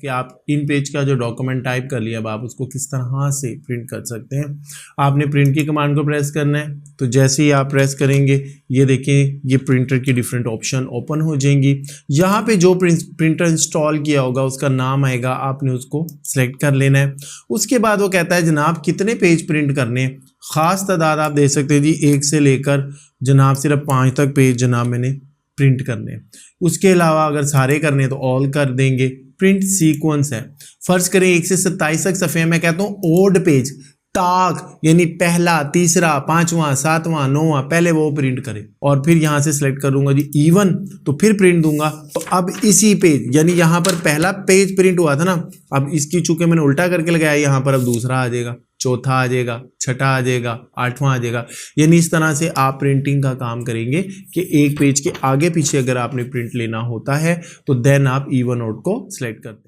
कि आप इन पेज का जो डॉक्यूमेंट टाइप कर लिया, अब आप उसको किस तरह से प्रिंट कर सकते हैं। आपने प्रिंट की कमांड को प्रेस करना है, तो जैसे ही आप प्रेस करेंगे ये देखें ये प्रिंटर की डिफरेंट ऑप्शन ओपन हो जाएंगी। यहाँ पे जो प्रिंटर इंस्टॉल किया होगा उसका नाम आएगा, आपने उसको सिलेक्ट कर लेना है। उसके बाद वो कहता है जनाब कितने पेज प्रिंट करने हैं, ख़ास तादाद आप दे सकते हैं जी 1 से लेकर जनाब सिर्फ 5 तक पेज जनाब मैंने प्रिंट करने हैं। उसके अलावा अगर सारे करने हैं तो ऑल कर देंगे। प्रिंट सीक्वेंस है, फर्ज करें 1 से 27 तक सफ़े, मैं कहता हूँ ओड पेज ताक यानी पहला, तीसरा, पांचवा, सातवां, नौवां पहले वो प्रिंट करे, और फिर यहाँ से सिलेक्ट करूंगा जी इवन, तो फिर प्रिंट दूंगा। तो अब इसी पेज यानी यहाँ पर पहला पेज प्रिंट हुआ था ना, अब इसकी चूंकि मैंने उल्टा करके लगाया यहाँ पर अब दूसरा आ जाएगा, चौथा आ जाएगा, छठा आ जाएगा, आठवां आ जाएगा। यानी इस तरह से आप प्रिंटिंग का काम करेंगे कि एक पेज के आगे पीछे अगर आपने प्रिंट लेना होता है तो देन आप इवन ओड को सिलेक्ट करते हैं।